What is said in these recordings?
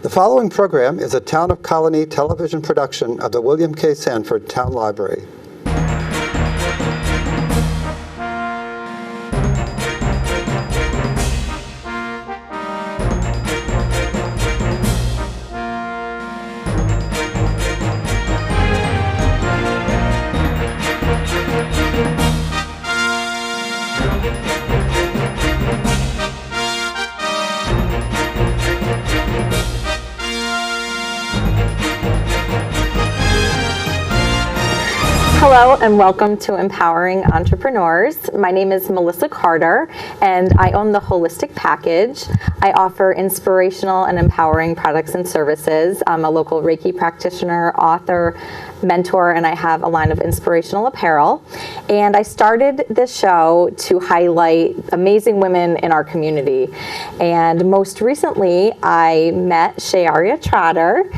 The following program is a Town of Colonie television production of the William K. Sanford Town Library. Hello and welcome to Empowering Entrepreneurs. My name is Melissa Carter and I own the Holistic Package. I offer inspirational and empowering products and services. I'm a local Reiki practitioner, author, mentor, and I have a line of inspirational apparel. And I started this show to highlight amazing women in our community. And most recently, I met Chea-Aria Trotter,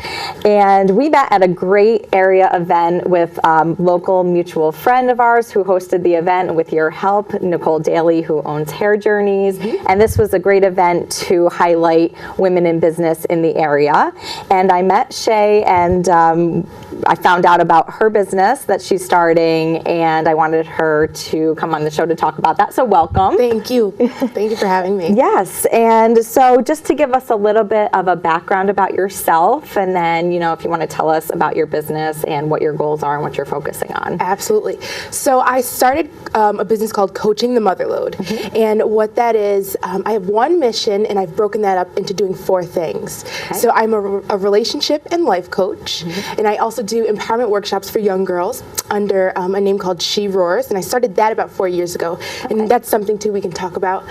and we met at a great area event with local mutual friend of ours who hosted the event with your help, Nicole Daly, who owns Hair Journeys. And this was a great event to highlight women in business in the area. And I met Shay, and I found out about her business that she's starting, and I wanted her to come on the show to talk about that. So welcome. Thank you. Thank you for having me. Yes, and so just to give us a little bit of a background about yourself, and then, you know, if you want to tell us about your business and what your goals are and what you're focusing on. Absolutely. So I started a business called Coaching the Motherlode, and what that is, I have one mission, and I've broken that up into doing 4 things. Okay. So I'm a relationship and life coach, and I also do empowerment workshops for young girls under a name called She Roars, and I started that about 4 years ago, and that's something too we can talk about.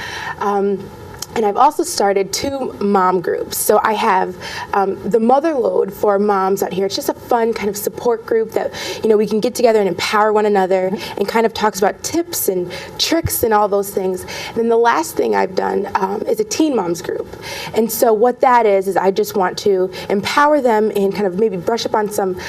And I've also started 2 mom groups. So I have the Motherlode for moms out here. It's just a fun kind of support group that, you know, we can get together and empower one another and kind of talks about tips and tricks and all those things. And then the last thing I've done is a teen moms group. And so what that is I just want to empower them and kind of maybe brush up on some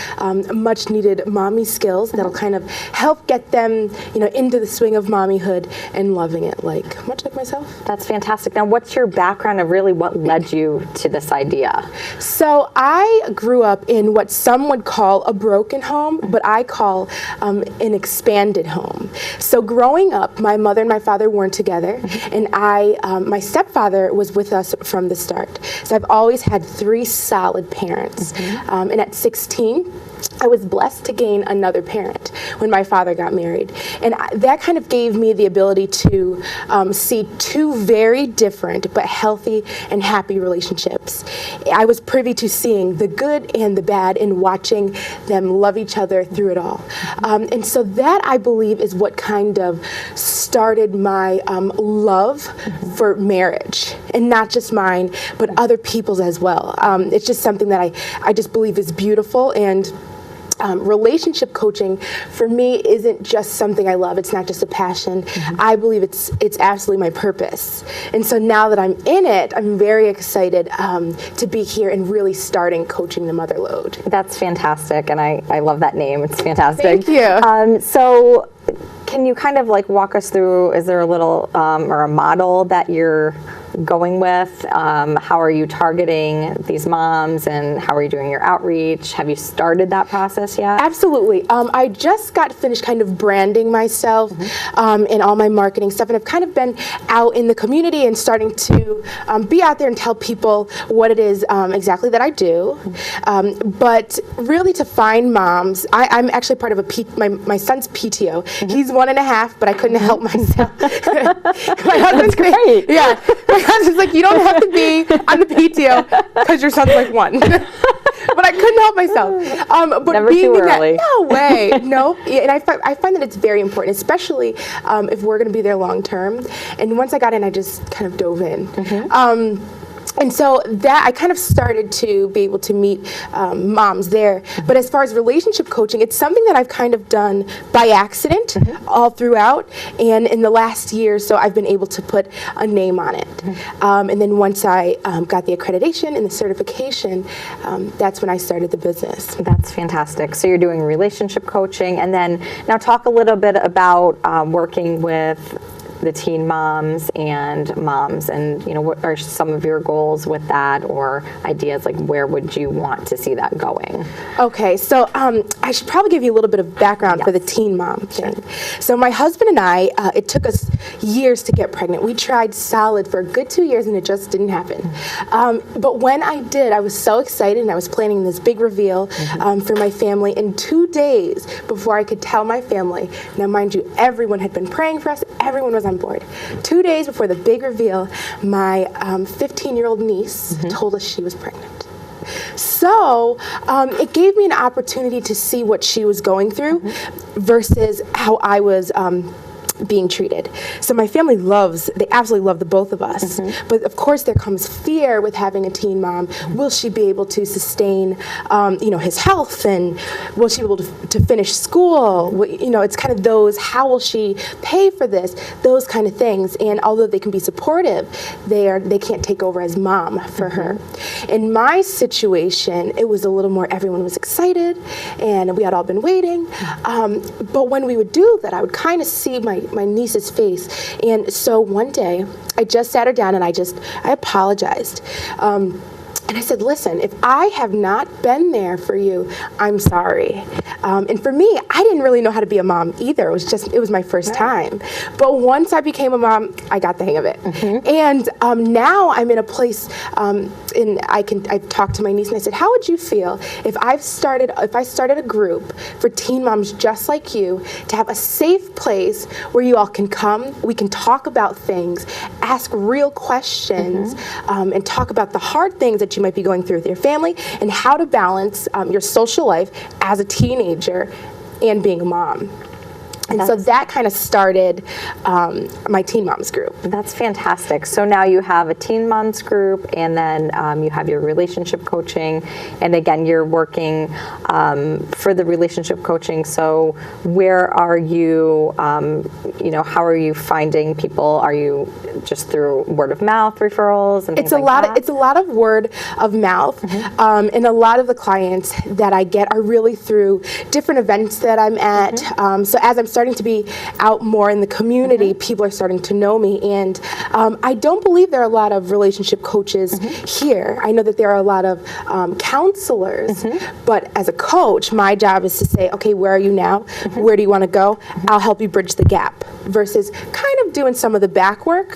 much needed mommy skills that'll kind of help get them, you know, into the swing of mommyhood and loving it much like myself. That's fantastic. Now, what's your background of really what led you to this idea? So I grew up in what some would call a broken home, but I call an expanded home. So growing up, my mother and my father weren't together, and my stepfather was with us from the start. So I've always had 3 solid parents. And at 16, I was blessed to gain another parent when my father got married. And that kind of gave me the ability to see 2 very different but healthy and happy relationships. I was privy to seeing the good and the bad and watching them love each other through it all. And so that, I believe, is what kind of started my love for marriage, and not just mine, but other people's as well. It's just something that I just believe is beautiful, and relationship coaching for me isn't just something I love. It's not just a passion. I believe it's absolutely my purpose. And so now that I'm in it, I'm very excited to be here and really starting Coaching the Motherlode. That's fantastic, and I love that name. It's fantastic. Thank you. So can you kind of walk us through, is there a little or a model that you're going with? How are you targeting these moms, and how are you doing your outreach? Have you started that process yet? Absolutely. I just got finished kind of branding myself and all my marketing stuff, and I've kind of been out in the community and starting to be out there and tell people what it is exactly that I do. But really to find moms, I'm actually part of my son's PTO. He's 1.5, but I couldn't help myself. My husband's great. Yeah. My husband's like, you don't have to be on the PTO because your son's 1. But I couldn't help myself. But never too early. No way. No. Yeah, and I find that it's very important, especially if we're going to be there long term. And once I got in, I just kind of dove in. And so that I kind of started to be able to meet moms there. But as far as relationship coaching, it's something that I've kind of done by accident all throughout. And in the last year, so I've been able to put a name on it. And then once I got the accreditation and the certification, that's when I started the business. That's fantastic. So you're doing relationship coaching, and then now talk a little bit about working with the teen moms and moms, and what are some of your goals with that, or ideas, like where would you want to see that going? Okay, so I should probably give you a little bit of background for the teen mom thing. So my husband and I, it took us years to get pregnant. We tried solid for a good 2 years and it just didn't happen. But when I did, I was so excited and I was planning this big reveal for my family. In 2 days before I could tell my family, now mind you, everyone had been praying for us, everyone was on board. 2 days before the big reveal, my 15-year-old niece told us she was pregnant. So it gave me an opportunity to see what she was going through versus how I was being treated. So my family they absolutely love the both of us. But of course there comes fear with having a teen mom. Will she be able to sustain, his health, and will she be able to finish school? It's kind of those, how will she pay for this? Those kind of things. And although they can be supportive, they can't take over as mom for her. In my situation, it was a little more, everyone was excited and we had all been waiting. But when we would do that, I would kind of see my niece's face. And so one day I just sat her down and I apologized. And I said, listen, if I have not been there for you, I'm sorry. And for me, I didn't really know how to be a mom either. It was my first time. But once I became a mom, I got the hang of it. And now I'm in a place, and I talked to my niece and I said, how would you feel if I started a group for teen moms just like you, to have a safe place where you all can come, we can talk about things, ask real questions, and talk about the hard things that you might be going through with your family, and how to balance your social life as a teenager and being a mom. And so that kind of started my Teen Moms group. That's fantastic. So now you have a Teen Moms group, and then you have your relationship coaching. And again, you're working for the relationship coaching. So where are you, how are you finding people? Are you just through word of mouth referrals and things like that? It's a lot of word of mouth. And a lot of the clients that I get are really through different events that I'm at. So as I'm starting to be out more in the community, people are starting to know me, and I don't believe there are a lot of relationship coaches here. I know that there are a lot of counselors, but as a coach, my job is to say, okay, where are you now? Where do you want to go? I'll help you bridge the gap, versus kind of doing some of the back work.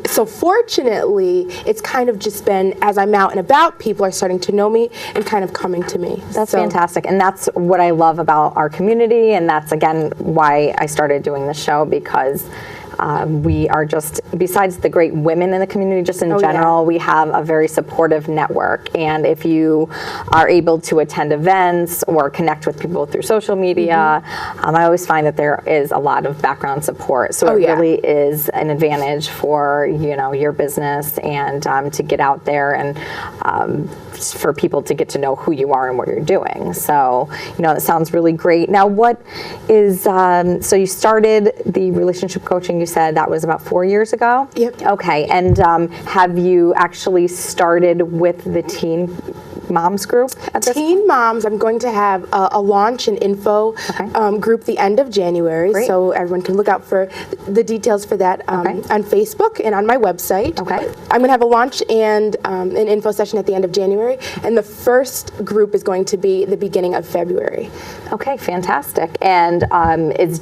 So fortunately, it's kind of just been, as I'm out and about, people are starting to know me and kind of coming to me. That's fantastic. And that's what I love about our community, and that's, again, why I started doing the show, because we are just, besides the great women in the community, just in general, we have a very supportive network. And if you are able to attend events or connect with people through social media, I always find that there is a lot of background support. So it really is an advantage for, your business, and to get out there and for people to get to know who you are and what you're doing. So, it sounds really great. Now, what is, so you started the relationship coaching, you said that was about 4 years ago? Yep. Okay, and have you actually started with the Teen Moms group at this Teen Moms, I'm going to have a launch and info group the end of January. Great. So everyone can look out for the details for that on Facebook and on my website. Okay. I'm going to have a launch and an info session at the end of January, and the first group is going to be the beginning of February. Okay, fantastic. And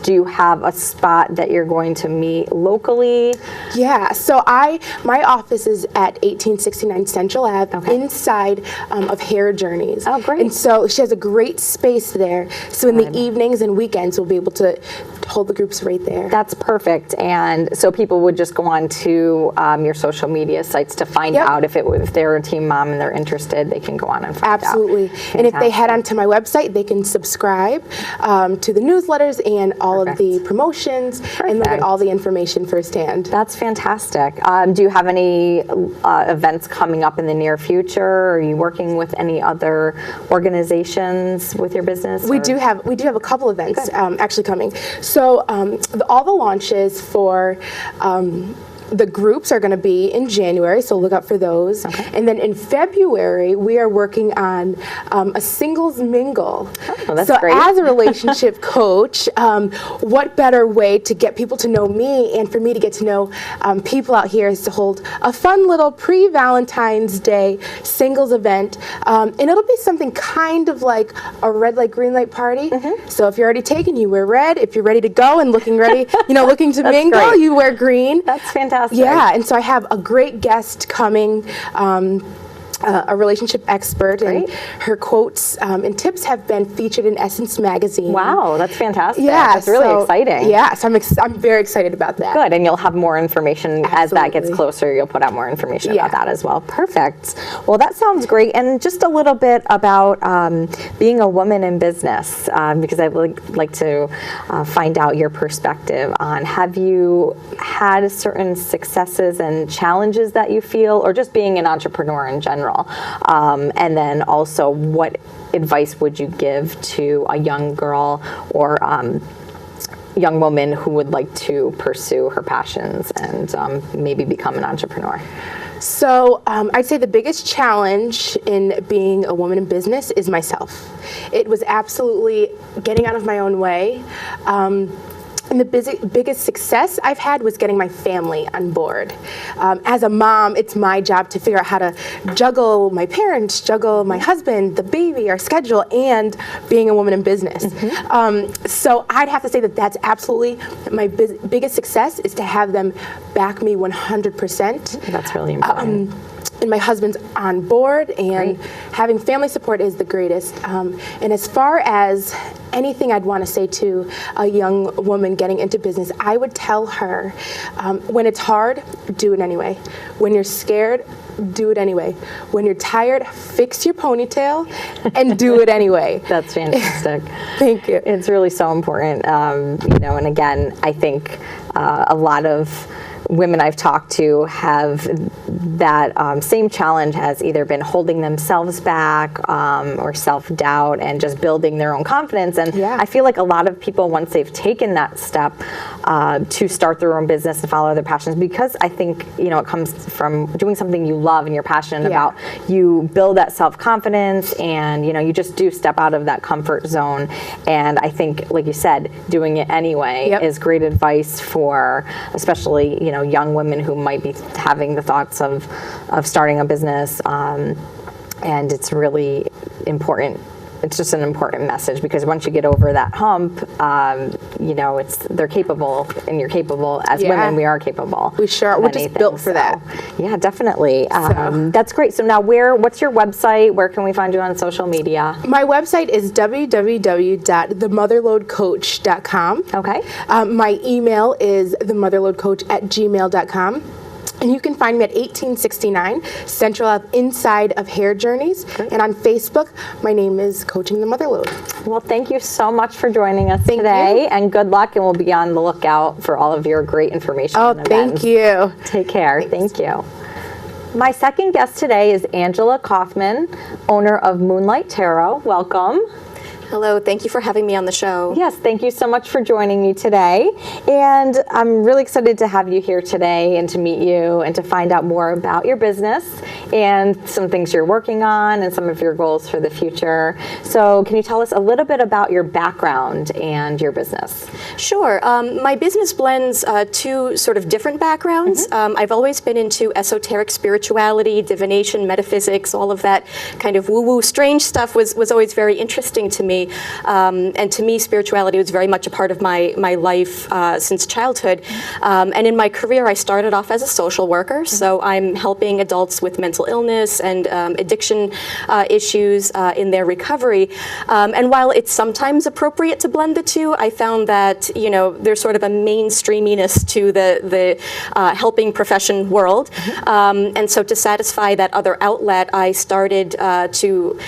do you have a spot that you're going to meet locally? Yeah, so my office is at 1869 Central Ave, inside of Hair Journeys. Oh, great. And so she has a great space there. So in the evenings and weekends, we'll be able to hold the groups right there. That's perfect. And so people would just go on to your social media sites to find out if they're a teen mom and they're interested, they can go on and find out. Absolutely. And if they head onto my website, they can subscribe to the newsletters and all of the promotions and look at all the information firsthand. That's fantastic. Do you have any events coming up in the near future? Are you working with any other organizations with your business? We do have a couple events actually coming. So all the launches for The groups are going to be in January, so look out for those. And then in February, we are working on a singles mingle. Oh, that's so great. as a relationship coach, what better way to get people to know me and for me to get to know people out here is to hold a fun little pre-Valentine's Day singles event. And it'll be something kind of like a red light, green light party. So if you're already taken, you wear red. If you're ready to go and looking ready, looking to mingle, great. you wear green. That's fantastic. Yeah, and so I have a great guest coming, a relationship expert, and her quotes and tips have been featured in Essence magazine. Wow, that's fantastic. Yeah, that's really exciting. Yeah, so I'm very excited about that. Good, and you'll have more information as that gets Absolutely. closer. You'll put out more information Yeah. about that as well. Perfect. Well, that sounds great. And just a little bit about being a woman in business, because I would like to find out your perspective on, have you had certain successes and challenges that you feel, or just being an entrepreneur in general? And then also, what advice would you give to a young girl or young woman who would like to pursue her passions and maybe become an entrepreneur? So I'd say the biggest challenge in being a woman in business is myself. It was absolutely getting out of my own way. And the biggest success I've had was getting my family on board. As a mom, it's my job to figure out how to juggle my parents, juggle my husband, the baby, our schedule, and being a woman in business. So I'd have to say that that's absolutely my biggest success, is to have them back me 100%. That's really important. And my husband's on board, and having family support is the greatest. And as far as anything I'd want to say to a young woman getting into business, I would tell her, when it's hard, do it anyway. When you're scared, do it anyway. When you're tired, fix your ponytail and do it anyway. That's fantastic. Thank you. It's really so important. And again, I think a lot of women I've talked to have that same challenge, has either been holding themselves back or self-doubt and just building their own confidence. And I feel like a lot of people, once they've taken that step to start their own business and follow their passions, because I think, it comes from doing something you love and you're passionate about, you build that self-confidence and, you just do step out of that comfort zone. And I think, like you said, doing it anyway is great advice for, especially, young women who might be having the thoughts of starting a business, and it's really important. It's just an important message, because once you get over that hump, they're capable, and you're capable. As women, we are capable. We sure are. We're just built for that. Yeah, definitely. That's great. So now, what's your website? Where can we find you on social media? My website is www.themotherlodecoach.com. Okay. My email is themotherlodecoach@gmail.com. And you can find me at 1869 Central Ave, inside of Hair Journeys. And on Facebook, my name is Coaching the Motherlode. Well, thank you so much for joining us Thank today. you. And good luck, and we'll be on the lookout for all of your great information. Oh, and thank events. you. Take care. Thank you. My second guest today is Angela Kaufman, owner of Moonlight Tarot. Welcome. Hello, thank you for having me on the show. Yes, thank you so much for joining me today. And I'm really excited to have you here today and to meet you and to find out more about your business and some things you're working on and some of your goals for the future. So can you tell us a little bit about your background and your business? Sure. My business blends two sort of different backgrounds. I've always been into esoteric spirituality, divination, metaphysics, all of that kind of woo-woo strange stuff was always very interesting to me. And to me, spirituality was very much a part of my life since childhood. And in my career, I started off as a social worker. So I'm helping adults with mental illness and addiction issues in their recovery. And while it's sometimes appropriate to blend the two, I found that, there's sort of a mainstreaminess to the helping profession world. And so to satisfy that other outlet, I started to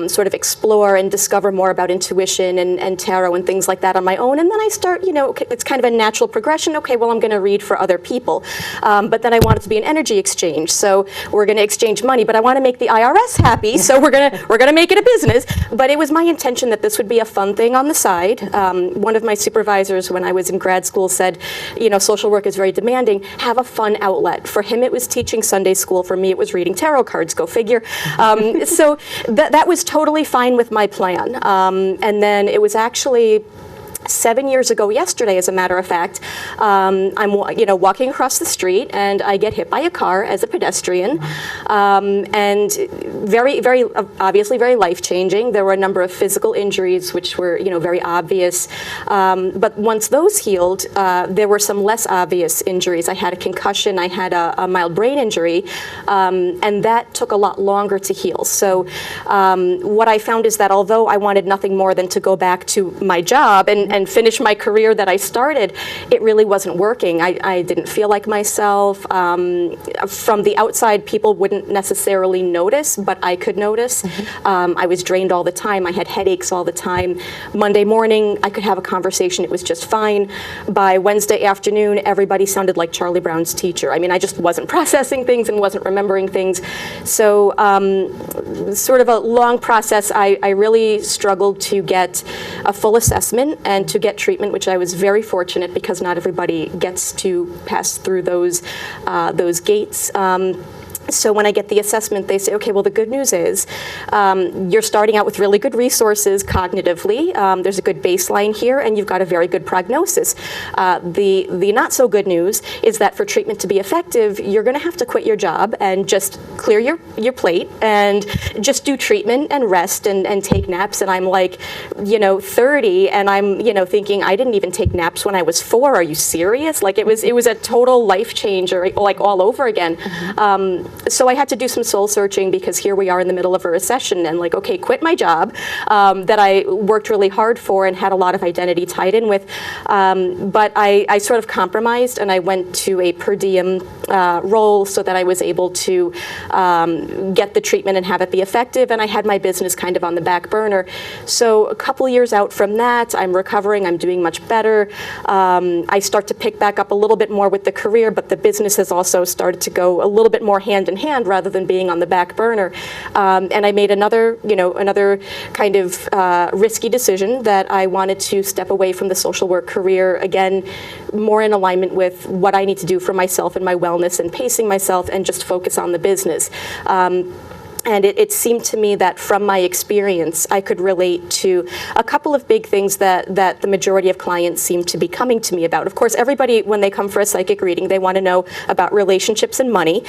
sort of explore and discover more more about intuition and tarot and things like that on my own. And then I start, okay, it's kind of a natural progression. Okay, well, I'm going to read for other people. But then I want it to be an energy exchange. So we're going to exchange money, but I want to make the IRS happy. So we're going to make it a business. But it was my intention that this would be a fun thing on the side. One of my supervisors when I was in grad school said, social work is very demanding. Have a fun outlet. For him, it was teaching Sunday school. For me, it was reading tarot cards. Go figure. So that was totally fine with my plan. And then it was actually 7 years ago yesterday, as a matter of fact, I'm walking across the street and I get hit by a car as a pedestrian, and very obviously very life-changing. There were a number of physical injuries which were very obvious, but once those healed, there were some less obvious injuries. I had a concussion, I had a mild brain injury, and that took a lot longer to heal. So what I found is that although I wanted nothing more than to go back to my job and finish my career that I started, it really wasn't working. I didn't feel like myself. From the outside, people wouldn't necessarily notice, but I could notice. I was drained all the time. I had headaches all the time. Monday morning, I could have a conversation. It was just fine. By Wednesday afternoon, everybody sounded like Charlie Brown's teacher. I mean, I just wasn't processing things and wasn't remembering things. So sort of a long process. I really struggled to get a full assessment and to get treatment, which I was very fortunate because not everybody gets to pass through those gates. So when I get the assessment, they say, okay, well, the good news is you're starting out with really good resources cognitively. There's a good baseline here, and you've got a very good prognosis. The not so good news is that for treatment to be effective, you're going to have to quit your job and just clear your plate and just do treatment and rest and take naps. And I'm like, 30, and I'm, thinking I didn't even take naps when I was 4. Are you serious? Like it was a total life changer, like all over again. So I had to do some soul searching because here we are in the middle of a recession and like, okay, quit my job that I worked really hard for and had a lot of identity tied in with. But I sort of compromised and I went to a per diem role so that I was able to get the treatment and have it be effective. And I had my business kind of on the back burner. So a couple years out from that, I'm recovering, I'm doing much better. I start to pick back up a little bit more with the career, but the business has also started to go a little bit more hand in hand rather than being on the back burner. And I made another kind of risky decision that I wanted to step away from the social work career, again, more in alignment with what I need to do for myself and my wellness and pacing myself and just focus on the business. And it seemed to me that from my experience, I could relate to a couple of big things that the majority of clients seem to be coming to me about. Of course, everybody, when they come for a psychic reading, they want to know about relationships and money,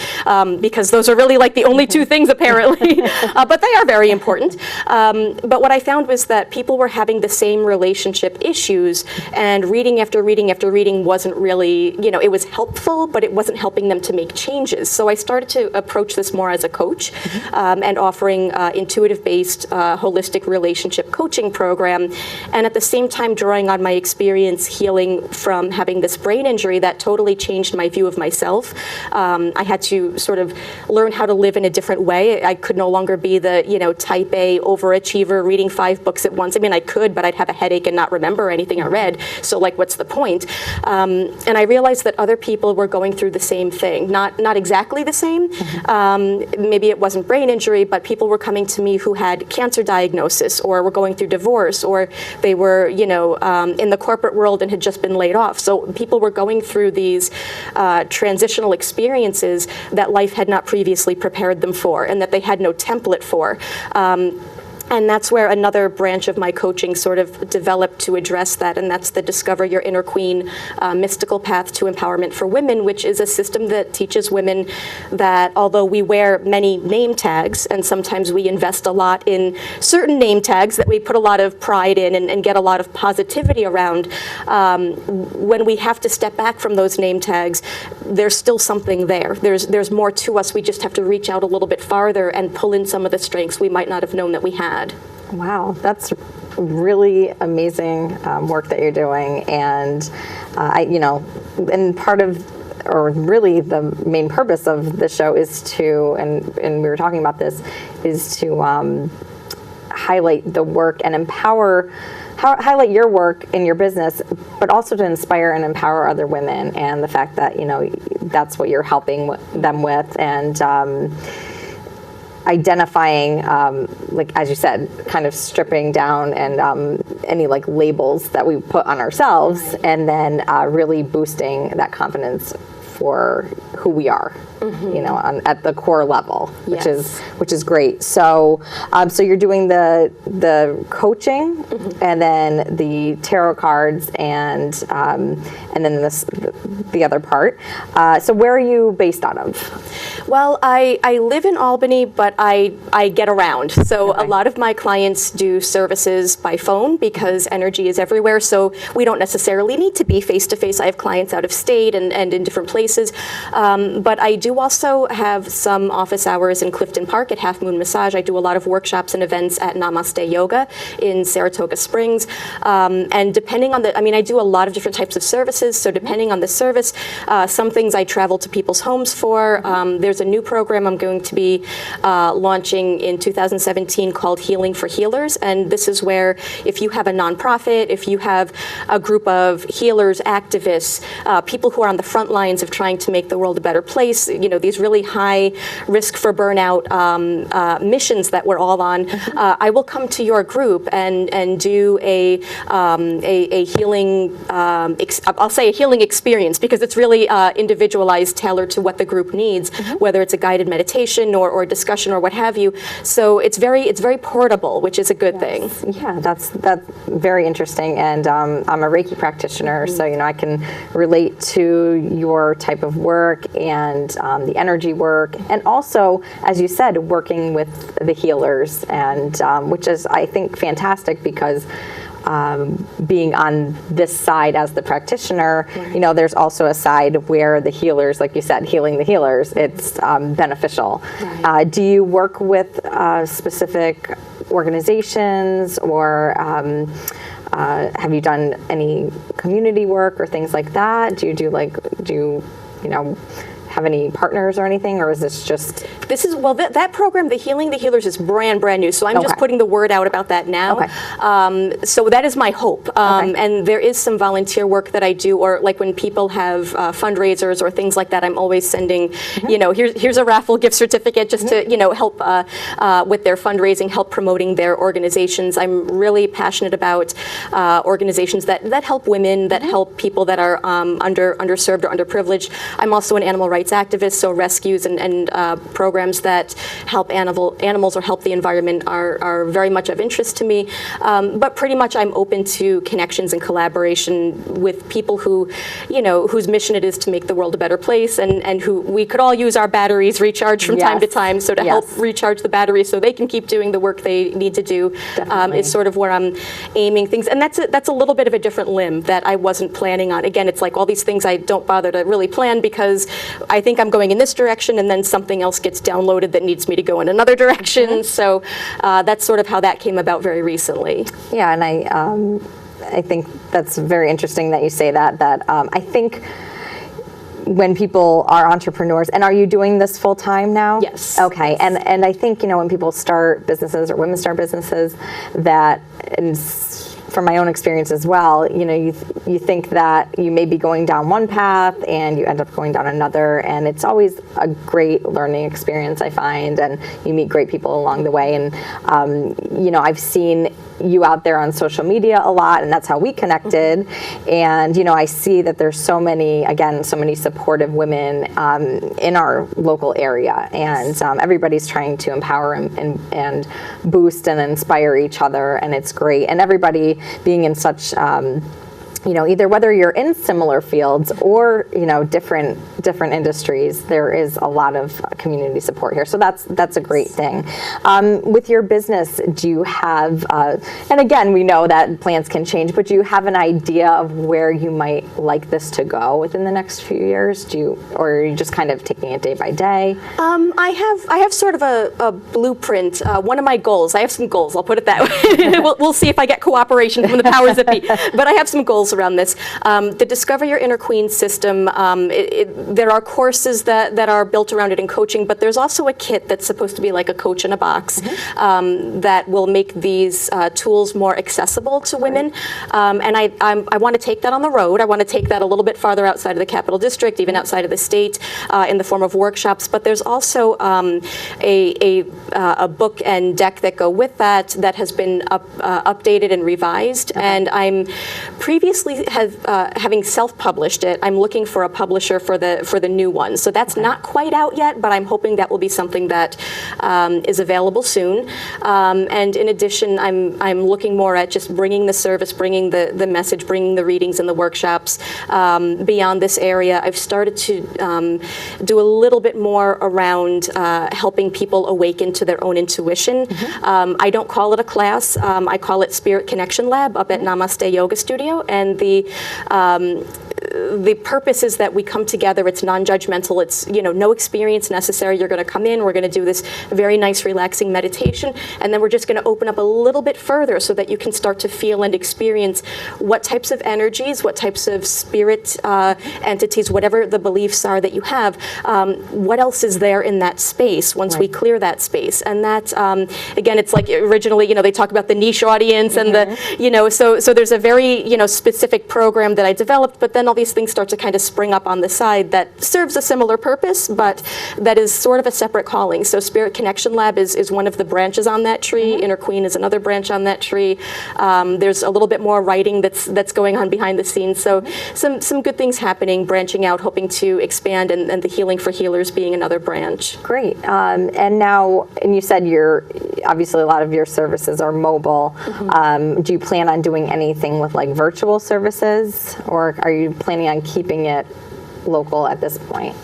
because those are really like the only two things, apparently. But they are very important. But what I found was that people were having the same relationship issues, and reading after reading after reading wasn't really, it was helpful, but it wasn't helping them to make changes. So I started to approach this more as a coach. And offering intuitive-based holistic relationship coaching program, and at the same time drawing on my experience healing from having this brain injury that totally changed my view of myself. I had to sort of learn how to live in a different way. I could no longer be the type A overachiever reading 5 books at once. I mean, I could, but I'd have a headache and not remember anything I read. So like, what's the point? And I realized that other people were going through the same thing, not exactly the same. Maybe it wasn't brain injury, but people were coming to me who had cancer diagnosis or were going through divorce, or they were, in the corporate world and had just been laid off. So people were going through these transitional experiences that life had not previously prepared them for and that they had no template for. And that's where another branch of my coaching sort of developed to address that, and that's the Discover Your Inner Queen Mystical Path to Empowerment for Women, which is a system that teaches women that although we wear many name tags, and sometimes we invest a lot in certain name tags that we put a lot of pride in and get a lot of positivity around, when we have to step back from those name tags, there's still something there. There's more to us. We just have to reach out a little bit farther and pull in some of the strengths we might not have known that we had. Wow, that's really amazing work that you're doing, and and part of, or really the main purpose of the show is to, and we were talking about this, is to highlight the work and highlight your work in your business, but also to inspire and empower other women, and the fact that, you know, that's what you're helping them with, and identifying, like, as you said, kind of stripping down and any like labels that we put on ourselves, and then really boosting that confidence for who we are, you know, at the core level, which is great. So, so you're doing the coaching, and then the tarot cards, and then the other part. So where are you based out of? Well, I live in Albany, but I get around. So a lot of my clients do services by phone because energy is everywhere. So we don't necessarily need to be face to face. I have clients out of state and in different places. But I do also have some office hours in Clifton Park at Half Moon Massage. I do a lot of workshops and events at Namaste Yoga in Saratoga Springs. And depending on I do a lot of different types of services. So depending on the service, some things I travel to people's homes for. There's a new program I'm going to be launching in 2017 called Healing for Healers. And this is where if you have a nonprofit, if you have a group of healers, activists, people who are on the front lines of trying to make the world a better place, you know, these really high risk for burnout missions that we're all on, I will come to your group and do a healing, I'll say a healing experience, because it's really individualized, tailored to what the group needs, whether it's a guided meditation or discussion or what have you. So it's very portable, which is a good thing. Yeah, that's very interesting. And I'm a Reiki practitioner, so, you know, I can relate to your type of work and the energy work, and also, as you said, working with the healers, and which is, I think, fantastic, because being on this side as the practitioner, you know, there's also a side where the healers, like you said, healing the healers, it's beneficial. Do you work with specific organizations, or have you done any community work or things like that? Do you have any partners or anything, or is this just? This is, well, that program, the Healing the Healers, is brand new. So I'm just putting the word out about that now. So that is my hope. And there is some volunteer work that I do, or like when people have fundraisers or things like that, I'm always sending, you know, here's a raffle gift certificate just to, you know, help with their fundraising, help promoting their organizations. I'm really passionate about organizations that help women, that help people that are underserved or underprivileged. I'm also an animal rights activist, so rescues and programs that help animals or help the environment are very much of interest to me. But pretty much I'm open to connections and collaboration with people who, you know, whose mission it is to make the world a better place, and who we could all use our batteries recharged from time to time. So to help recharge the batteries so they can keep doing the work they need to do is sort of where I'm aiming things. And that's a little bit of a different limb that I wasn't planning on. Again, it's like all these things I don't bother to really plan, because I think I'm going in this direction, and then something else gets downloaded that needs me to go in another direction. So that's sort of how that came about very recently. Yeah, and I think that's very interesting that you say that. I think when people are entrepreneurs, and are you doing this full time now? Yes. Okay, and I think, you know, when people start businesses, or women start businesses, that, and from my own experience as well, you know, you think that you may be going down one path and you end up going down another, and it's always a great learning experience, I find, and you meet great people along the way. And you know, I've seen you out there on social media a lot, and that's how we connected. And you know, I see that there's so many supportive women in our local area, and everybody's trying to empower and boost and inspire each other, and it's great. And everybody being in such you know, either whether you're in similar fields or, you know, different industries, there is a lot of community support here. So that's a great thing. With your business, do you have, and again, we know that plans can change, but do you have an idea of where you might like this to go within the next few years? Or are you just kind of taking it day by day? I have sort of a blueprint. One of my goals, I have some goals, I'll put it that way. we'll see if I get cooperation from the powers that be. But I have some goals revolves around this. The Discover Your Inner Queen system, there are courses that are built around it in coaching, but there's also a kit that's supposed to be like a coach in a box that will make these tools more accessible to women. And I want to take that on the road. I want to take that a little bit farther outside of the Capital District, even outside of the state, in the form of workshops. But there's also a book and deck that go with that has been updated and revised. And I'm previously having self-published it. I'm looking for a publisher for the new one. So that's not quite out yet, but I'm hoping that will be something that is available soon. And in addition, I'm looking more at just bringing the service, bringing the message, bringing the readings and the workshops beyond this area. I've started to do a little bit more around helping people awaken to their own intuition. I don't call it a class. I call it Spirit Connection Lab up at Namaste Yoga Studio. And the purpose is that we come together. It's non-judgmental. It's, no experience necessary. You're going to come in. We're going to do this very nice, relaxing meditation. And then we're just going to open up a little bit further so that you can start to feel and experience what types of energies, what types of spirit entities, whatever the beliefs are that you have, what else is there in that space once we clear that space. And that, again, it's like originally, they talk about the niche audience and the, so there's a very, specific program that I developed, but then all these things start to kind of spring up on the side that serves a similar purpose, but that is sort of a separate calling. So Spirit Connection Lab is one of the branches on that tree. Inner Queen is another branch on that tree. There's a little bit more writing that's going on behind the scenes. So some good things happening, branching out, hoping to expand, and the Healing for Healers being another branch. Great. And you said obviously a lot of your services are mobile. Do you plan on doing anything with like virtual services, or are you planning on keeping it local at this point?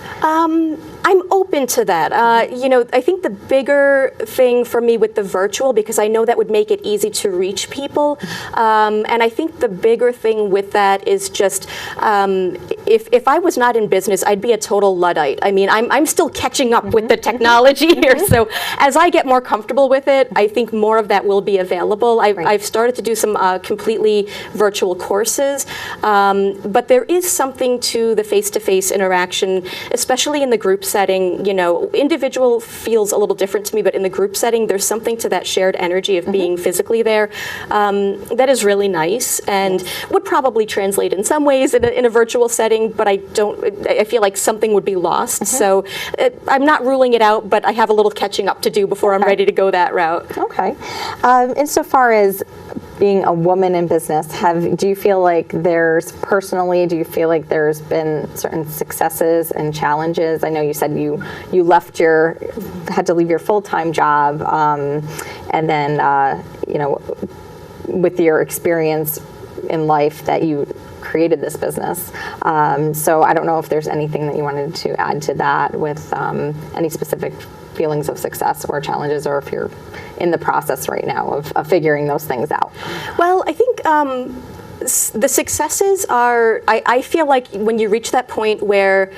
I'm open to that. I think the bigger thing for me with the virtual, because I know that would make it easy to reach people, and I think the bigger thing with that is just if I was not in business, I'd be a total Luddite. I mean, I'm still catching up with the technology here, so as I get more comfortable with it, I think more of that will be available. I've started to do some completely virtual courses, but there is something to the face-to-face interaction, especially in the group setting. Individual feels a little different to me, but in the group setting, there's something to that shared energy of being physically there that is really nice and would probably translate in some ways in a virtual setting, but I feel like something would be lost. So I'm not ruling it out, but I have a little catching up to do before I'm ready to go that route. Okay. Insofar as being a woman in business, do you feel like there's been certain successes and challenges? I know you said you had to leave your full-time job, and then with your experience in life that you created this business. So I don't know if there's anything that you wanted to add to that with any specific feelings of success or challenges, or if you're in the process right now of figuring those things out. Well, I think the successes are, I feel like when you reach that point where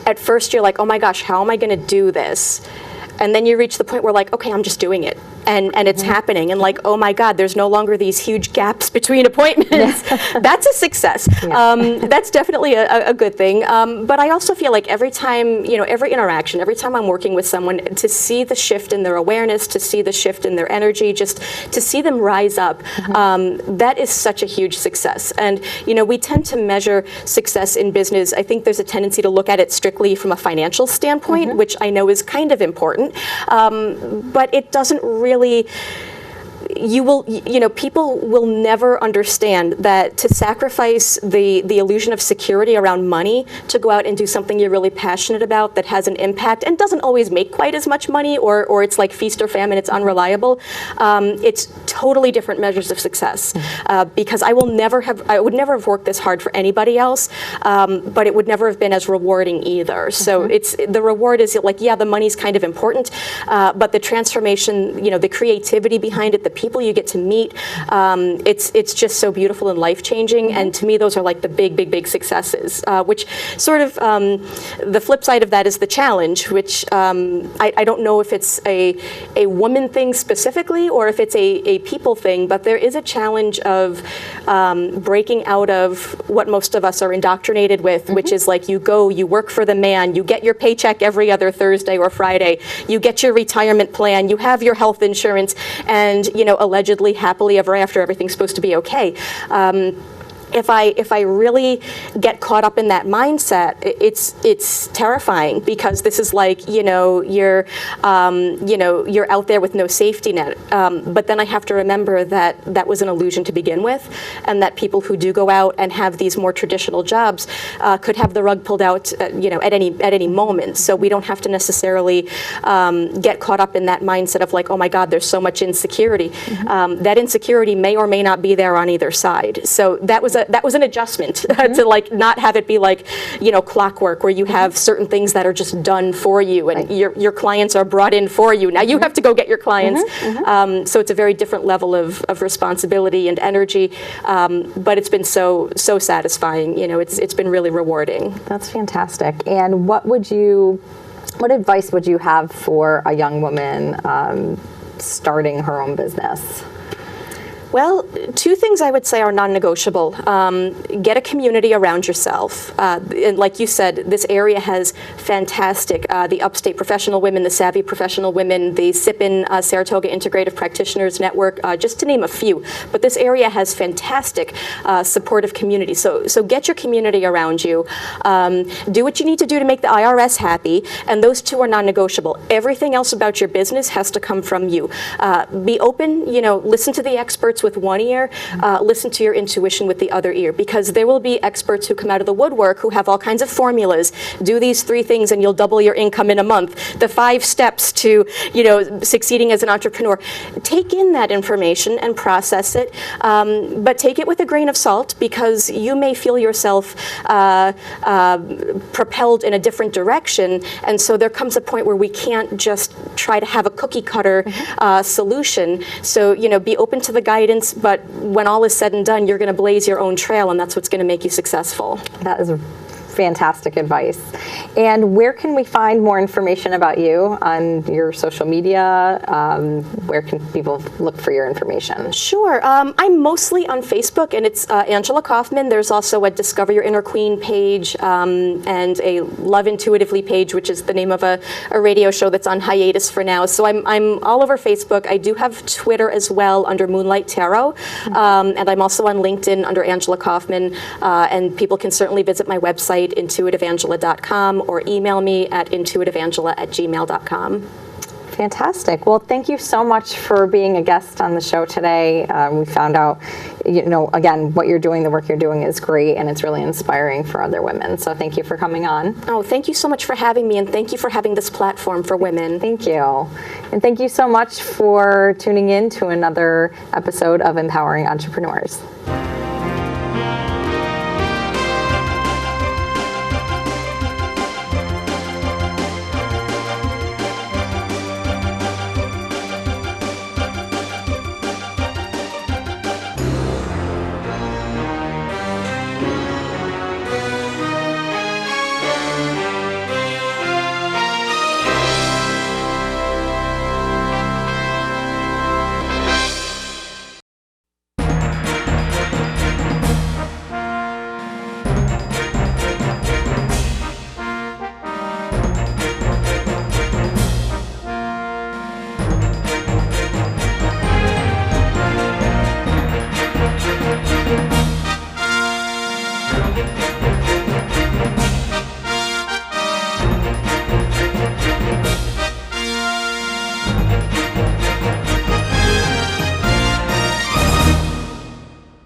at first you're like, oh my gosh, how am I going to do this? And then you reach the point where like, okay, I'm just doing it. And it's happening. And like, oh my God, there's no longer these huge gaps between appointments. That's a success. That's definitely a good thing. But I also feel like every time, every interaction, every time I'm working with someone, to see the shift in their awareness, to see the shift in their energy, just to see them rise up, that is such a huge success. And, we tend to measure success in business. I think there's a tendency to look at it strictly from a financial standpoint, which I know is kind of important. But it doesn't really, people will never understand that to sacrifice the illusion of security around money to go out and do something you're really passionate about that has an impact and doesn't always make quite as much money, or it's like feast or famine, it's unreliable. It's totally different measures of success, because I would never have worked this hard for anybody else, but it would never have been as rewarding either. So the reward is like, the money's kind of important, but the transformation, the creativity behind it, the people you get to meet. It's just so beautiful and life-changing, and to me, those are like the big successes, which sort of, the flip side of that is the challenge, which I don't know if it's a woman thing specifically or if it's a people thing, but there is a challenge of breaking out of what most of us are indoctrinated with, which is like you go, you work for the man, you get your paycheck every other Thursday or Friday, you get your retirement plan, you have your health insurance, and allegedly happily ever after, everything's supposed to be okay. If I really get caught up in that mindset, it's terrifying, because this is like you're out there with no safety net. But then I have to remember that was an illusion to begin with, and that people who do go out and have these more traditional jobs could have the rug pulled out at any moment. So we don't have to necessarily get caught up in that mindset of like, oh my God, there's so much insecurity. That insecurity may or may not be there on either side. So that was an adjustment to like not have it be like clockwork, where you have certain things that are just done for you, and your clients are brought in for you. Now you have to go get your clients. So it's a very different level of responsibility and energy, but it's been so satisfying. It's been really rewarding. That's fantastic. And what advice would you have for a young woman starting her own business? Well, two things I would say are non-negotiable. Get a community around yourself. And like you said, this area has fantastic, the Upstate Professional Women, the Savvy Professional Women, the SIPN, Saratoga Integrative Practitioners Network, just to name a few. But this area has fantastic supportive community. So get your community around you. Do what you need to do to make the IRS happy, and those two are non-negotiable. Everything else about your business has to come from you. Be open, listen to the experts with one ear, listen to your intuition with the other ear, because there will be experts who come out of the woodwork who have all kinds of formulas. Do these 3 things and you'll double your income in a month. The 5 steps to, succeeding as an entrepreneur. Take in that information and process it, but take it with a grain of salt, because you may feel yourself propelled in a different direction, and so there comes a point where we can't just try to have a cookie cutter solution. So, be open to the guidance, but when all is said and done, you're going to blaze your own trail, and that's what's going to make you successful. That is fantastic advice. And where can we find more information about you on your social media? Where can people look for your information? Sure. I'm mostly on Facebook, and it's Angela Kaufman. There's also a Discover Your Inner Queen page, and a Love Intuitively page, which is the name of a radio show that's on hiatus for now. So I'm all over Facebook. I do have Twitter as well under Moonlight Tarot, and I'm also on LinkedIn under Angela Kaufman, and people can certainly visit my website, intuitiveangela.com, or email me at intuitiveangela@gmail.com. Fantastic. Well, thank you so much for being a guest on the show today. We found out, again, what you're doing, the work you're doing is great, and it's really inspiring for other women. So thank you for coming on. Oh, thank you so much for having me, and thank you for having this platform for women. Thank you. And thank you so much for tuning in to another episode of Empowering Entrepreneurs.